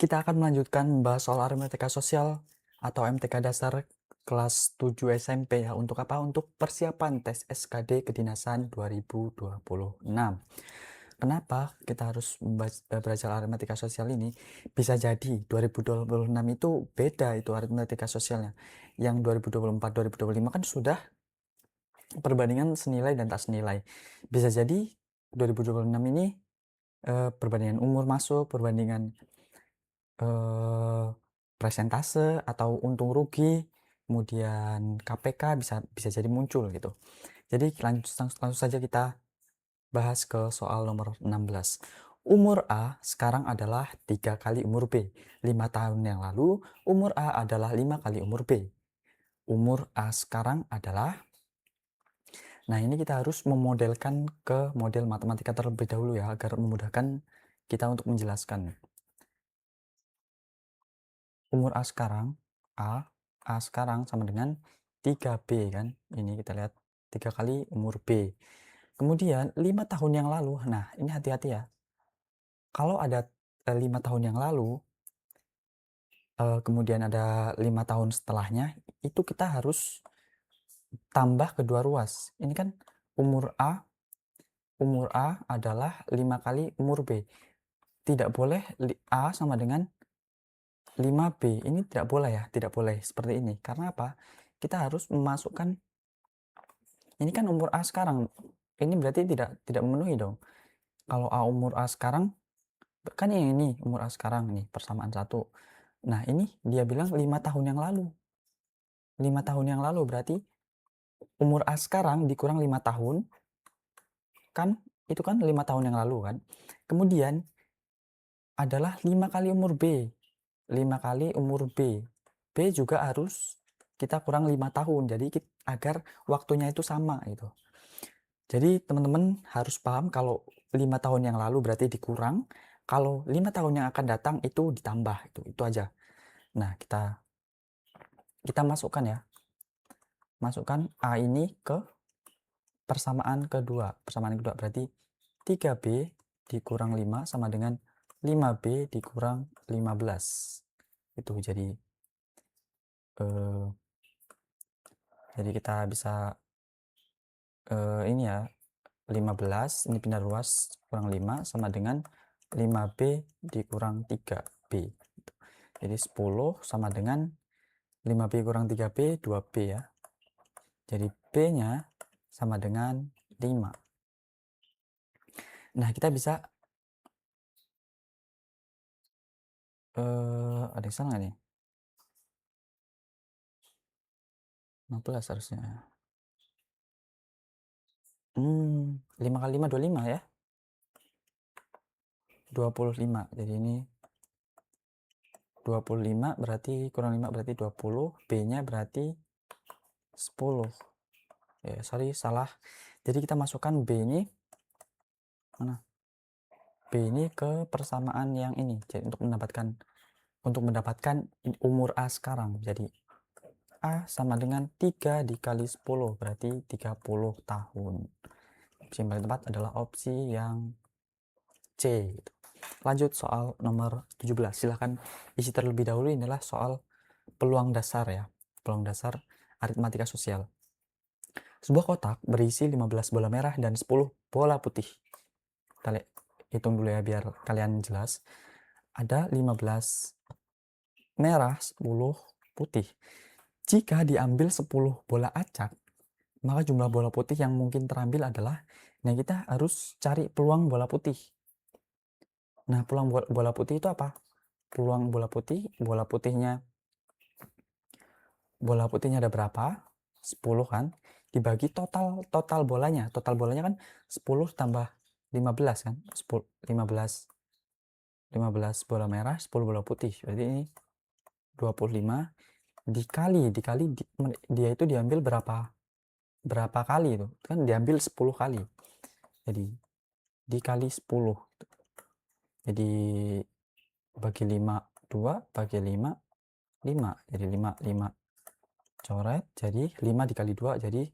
Kita akan melanjutkan membahas soal aritmatika sosial atau MTK dasar kelas 7 SMP ya. Untuk apa? Untuk persiapan tes SKD Kedinasan 2026. Kenapa kita harus belajar aritmatika sosial ini? Bisa jadi 2026 itu beda itu aritmatika sosialnya. Yang 2024-2025 kan sudah perbandingan senilai dan tak senilai. Bisa jadi 2026 ini perbandingan umur masuk, perbandingan presentase atau untung rugi, kemudian KPK bisa jadi muncul gitu. Jadi langsung saja kita bahas ke soal nomor 16. Umur A sekarang adalah 3 kali umur B. 5 tahun yang lalu, umur A adalah 5 kali umur B. Umur A sekarang adalah... Nah, ini kita harus memodelkan ke model matematika terlebih dahulu ya, agar memudahkan kita untuk menjelaskan. Umur A sekarang, A sekarang sama dengan 3B kan. Ini kita lihat 3 kali umur B. Kemudian 5 tahun yang lalu, nah ini hati-hati ya. Kalau ada 5 tahun yang lalu, kemudian ada 5 tahun setelahnya, itu kita harus tambah kedua ruas. Ini kan umur A adalah 5 kali umur B. Tidak boleh A sama dengan 5B. Ini tidak boleh ya, tidak boleh seperti ini. Karena apa? Kita harus memasukkan, ini kan umur A sekarang. Ini berarti tidak memenuhi dong. Kalau umur A sekarang, kan yang ini umur A sekarang nih, persamaan 1. Nah, ini dia bilang 5 tahun yang lalu. 5 tahun yang lalu berarti umur A sekarang dikurang 5 tahun, kan itu kan 5 tahun yang lalu kan. Kemudian adalah 5 kali umur B. 5 kali umur B. B juga harus kita kurang 5 tahun. Jadi agar waktunya itu sama itu. Jadi teman-teman harus paham kalau 5 tahun yang lalu berarti dikurang, kalau 5 tahun yang akan datang itu ditambah, itu aja. Nah, kita masukkan ya. Masukkan A ini ke persamaan kedua. Persamaan kedua berarti 3B dikurang 5 sama dengan 5B dikurang 15. Itu jadi kita bisa ini ya, 15 ini pindah ruas kurang 5 sama dengan 5B dikurang 3B. Jadi 10 sama dengan 5B kurang 3B 2B ya. Jadi B nya sama dengan 5. Nah, kita bisa ada yang salah nggak nih? 15 harusnya. 5 kali 5 25 ya. 25. Jadi ini 25 berarti kurang 5 berarti 20. B-nya berarti 10. Ya, sorry salah. Jadi kita masukkan B ini mana? B ini ke persamaan yang ini. Jadi untuk mendapatkan umur A sekarang. Jadi A sama dengan 3 dikali 10 berarti 30 tahun. Opsi yang paling tepat adalah opsi yang C. Lanjut soal nomor 17. Silahkan isi terlebih dahulu. Ini adalah soal peluang dasar ya. Peluang dasar aritmatika sosial. Sebuah kotak berisi 15 bola merah dan 10 bola putih. Kita hitung dulu ya biar kalian jelas. Ada 15 merah, 10 putih. Jika diambil 10 bola acak, maka jumlah bola putih yang mungkin terambil adalah, nah kita harus cari peluang bola putih. Nah, peluang bola putih itu apa? Peluang bola putihnya ada berapa? 10 kan? Dibagi total bolanya. Total bolanya kan 10 tambah 15 kan? 15 bola merah, 10 bola putih. Berarti ini 25 dikali dia itu diambil berapa kali itu? Kan diambil 10 kali. Jadi dikali 10. Jadi bagi 5 2, bagi 5 5. Jadi 5 coret, jadi 5 dikali 2 jadi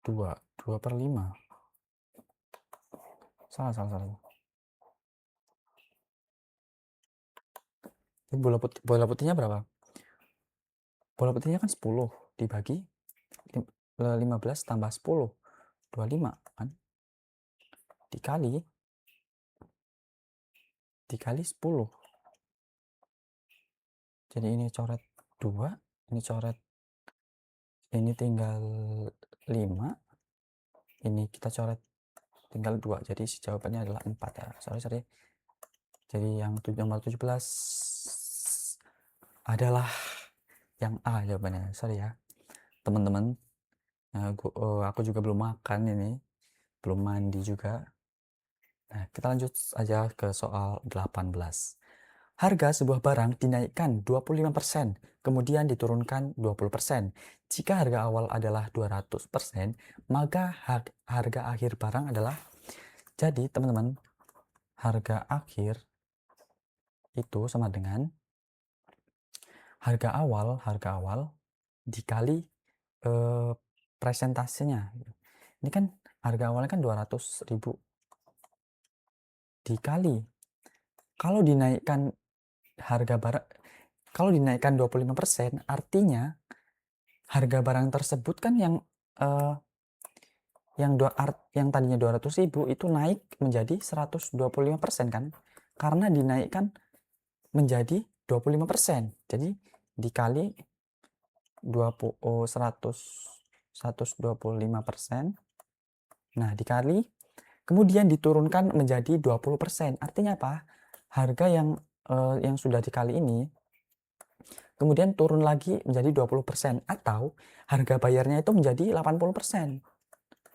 2 per 5. Salah. Jadi bola putihnya berapa? Bola putihnya kan 10 dibagi 15 tambah 10, 25 kan? Dikali 10. Jadi ini coret 2, ini coret, ini tinggal 5, ini kita coret tinggal 2. Jadi jawabannya adalah 4 ya. Sorry. Jadi yang nomor 17 adalah yang A jawabannya. Sorry ya, teman-teman. Aku juga belum makan ini, belum mandi juga. Nah, kita lanjut aja ke soal 18. Harga sebuah barang dinaikkan 25%, kemudian diturunkan 20%. Jika harga awal adalah 200%, maka harga akhir barang adalah. Jadi, teman-teman, harga akhir itu sama dengan harga awal dikali presentasenya. Ini kan harga awalnya kan 200.000 dikali, kalau dinaikkan harga barang, kalau dinaikkan 25%, artinya harga barang tersebut kan yang tadinya 200.000 itu naik menjadi 125% kan, karena dinaikkan menjadi 25%. Jadi dikali 125%. Nah, dikali, kemudian diturunkan menjadi 20%. Artinya apa? Harga yang sudah dikali ini kemudian turun lagi menjadi 20%, atau harga bayarnya itu menjadi 80%.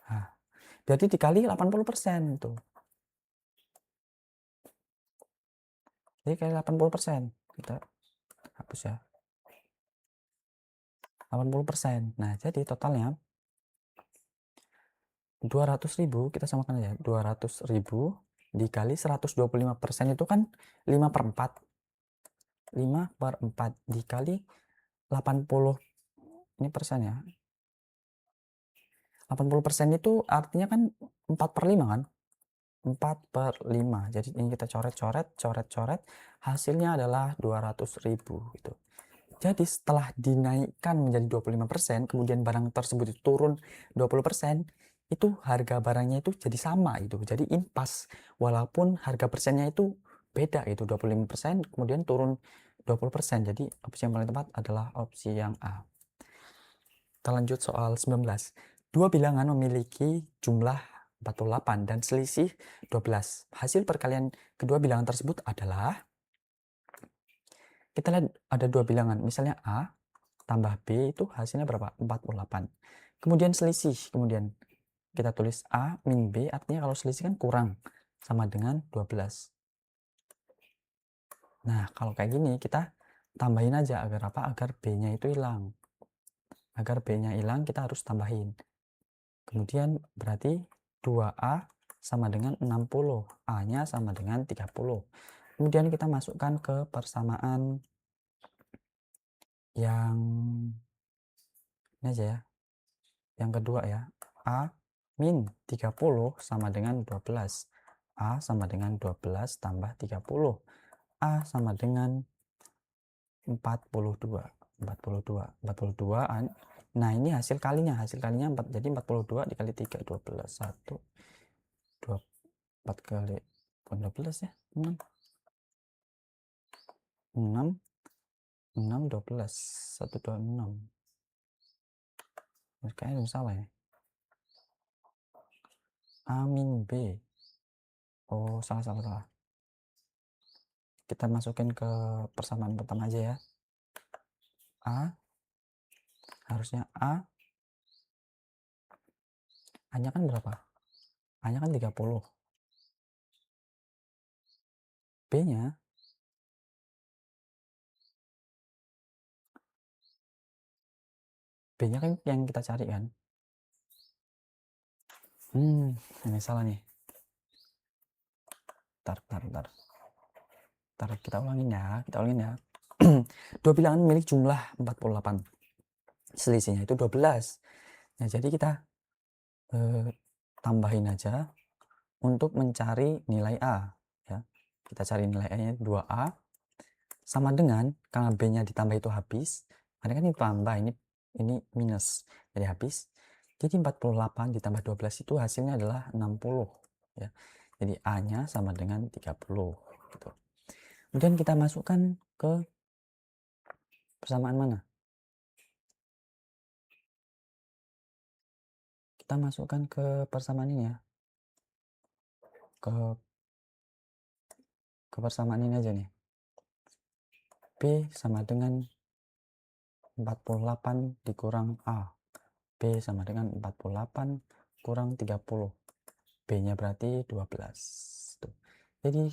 Nah, berarti dikali 80% itu. Jadi kali 80%. Kita hapus ya. 80%. Nah, jadi totalnya 200.000, kita samakan aja. 200.000 dikali 125% itu kan 5/4. 5/4 dikali 80, ini persen ya. 80% itu artinya kan 4/5 kan? 4/5. Jadi ini kita coret, hasilnya adalah 200.000 gitu. Jadi setelah dinaikkan menjadi 25%, kemudian barang tersebut itu turun 20%, itu harga barangnya itu jadi sama itu. Jadi impas, walaupun harga persennya itu beda itu 25%, kemudian turun 20%. Jadi opsi yang paling tepat adalah opsi yang A. Kita lanjut soal 19. Dua bilangan memiliki jumlah 48 dan selisih 12. Hasil perkalian kedua bilangan tersebut adalah, kita lihat ada dua bilangan, misalnya A tambah B itu hasilnya berapa? 48. Kemudian selisih, kemudian kita tulis A min B, artinya kalau selisih kan kurang, sama dengan 12. Nah, kalau kayak gini kita tambahin aja agar apa? Agar B-nya itu hilang. Agar B-nya hilang kita harus tambahin. Kemudian berarti 2A sama dengan 60, A-nya sama dengan 30. Kemudian kita masukkan ke persamaan yang ini aja ya, yang kedua ya. A min 30 sama dengan 12. A sama dengan 12 tambah 30. A sama dengan 42. 42. Nah, ini hasil kalinya 4. Jadi 42 dikali 3, 12. 1, 2, 4 kali 12 ya. 6. 6, 12. 1, 2, 6. Kayaknya salah ya. A min B. Oh, salah. Kita masukin ke persamaan pertama aja ya. A, harusnya A-nya kan berapa? A-nya kan 30. B-nya kan yang kita cari kan. Ini salah nih. Bentar. Kita ulangin ya. Dua bilangan milik jumlah 48. Selisihnya itu 12. Nah, jadi kita tambahin aja untuk mencari nilai A ya. Kita cari nilai A-nya 2A sama dengan, karena B-nya ditambah itu habis, karena kan ini tambah, ini minus, jadi habis. Jadi 48 ditambah 12 itu hasilnya adalah 60 ya. Jadi A-nya sama dengan 30 gitu. Kemudian kita masukkan ke persamaan mana? Kita masukkan ke persamaan ini ya. Ke persamaan ini aja nih. B sama dengan 48 dikurang A. B sama dengan 48 kurang 30. B-nya berarti 12. Tuh. Jadi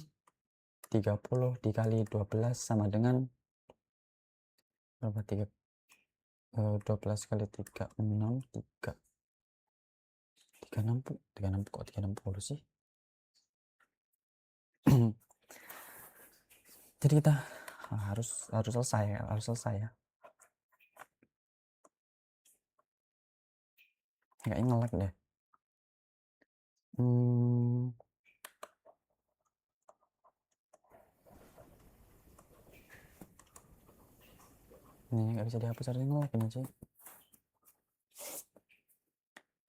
30 dikali 12 sama dengan berapa? 12 kali 3, 6, 36 kok 360 sih. Jadi kita harus selesai ya. Kayaknya nge-lag deh. Ini nggak bisa dihapus, harusnya nge-lag ini sih.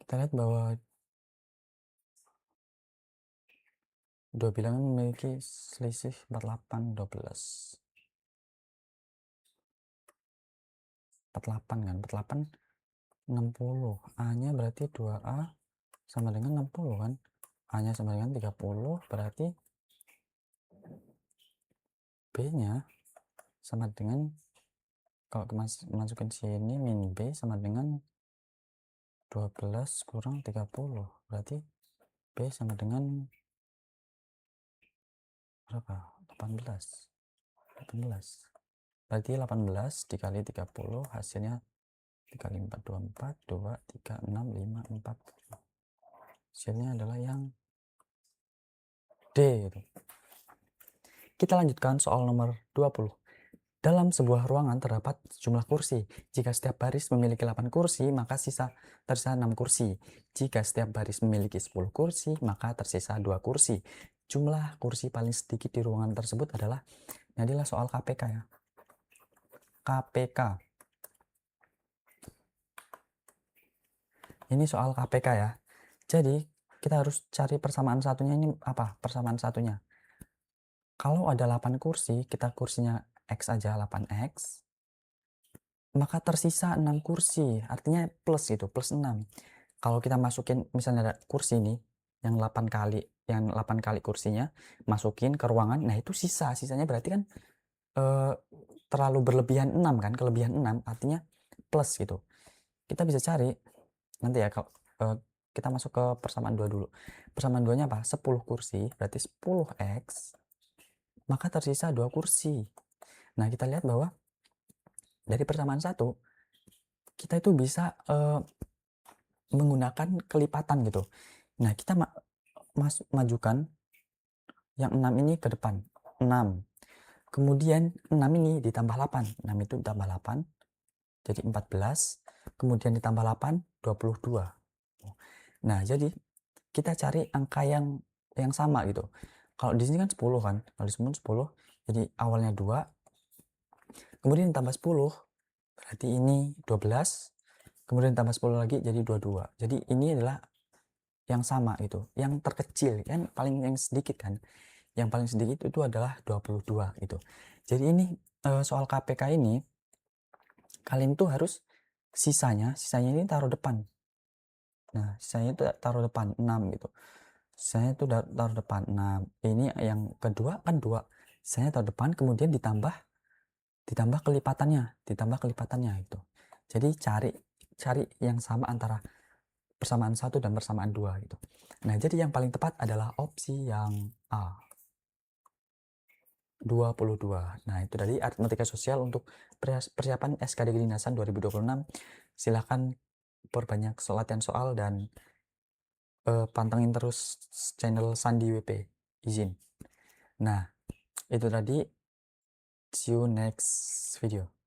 Kita lihat bahwa dua bilangan memiliki selisih 48, 12. 48 kan, 48 60. A-nya berarti 2A sama dengan 60 kan. A-nya sama dengan 30, berarti B-nya sama dengan, kalau masukin sini, min B sama dengan 12 kurang 30, berarti B sama dengan berapa? 18. Berarti 18 dikali 30 hasilnya dikali 4, 24, 2, 3, 6, 5, 4. Hasilnya adalah yang D gitu. Kita lanjutkan soal nomor 20. Dalam sebuah ruangan terdapat sejumlah kursi. Jika setiap baris memiliki 8 kursi, maka tersisa 6 kursi. Jika setiap baris memiliki 10 kursi, maka tersisa 2 kursi. Jumlah kursi paling sedikit di ruangan tersebut adalah, ini adalah soal KPK ya. KPK. Ini soal KPK ya. Jadi, kita harus cari persamaan satunya. Ini apa persamaan satunya? Kalau ada 8 kursi, kita kursinya X aja, 8X. Maka tersisa 6 kursi, artinya plus itu, plus 6. Kalau kita masukin, misalnya ada kursi ini, yang 8 kali kursinya, masukin ke ruangan, nah itu sisanya berarti kan terlalu berlebihan 6 kan, kelebihan 6, artinya plus gitu. Kita bisa cari, nanti ya, kalau kita masuk ke persamaan 2 dulu. Persamaan 2-nya apa? 10 kursi, berarti 10X, maka tersisa 2 kursi. Nah, kita lihat bahwa dari persamaan 1, kita itu bisa menggunakan kelipatan gitu. Nah, kita majukan yang 6 ini ke depan. 6. Kemudian 6 ini ditambah 8. 6 itu ditambah 8. Jadi 14. Kemudian ditambah 8, 22. Nah, jadi kita cari angka yang sama gitu. Kalau di sini kan 10 kan. Kalau di sini 10. Jadi awalnya 2. Kemudian ditambah 10. Berarti ini 12. Kemudian tambah 10 lagi jadi 22. Jadi ini adalah yang sama itu, yang terkecil kan, yang sedikit kan. Yang paling sedikit itu adalah 22 gitu. Jadi ini soal KPK ini kalian tuh harus sisanya ini taruh depan. Nah, sisanya itu taruh depan 6 gitu. Sisanya itu taruh depan 6. Ini yang kedua kan 2. Sisanya taruh depan, kemudian ditambah kelipatannya itu. Jadi cari yang sama antara persamaan 1 dan persamaan 2 gitu. Nah, jadi yang paling tepat adalah opsi yang A. 22. Nah, itu tadi aritmatika sosial untuk persiapan SKD Kedinasan 2026. Silahkan perbanyak latihan soal dan pantengin terus channel Sandi WP. Izin. Nah, itu tadi. See you next video.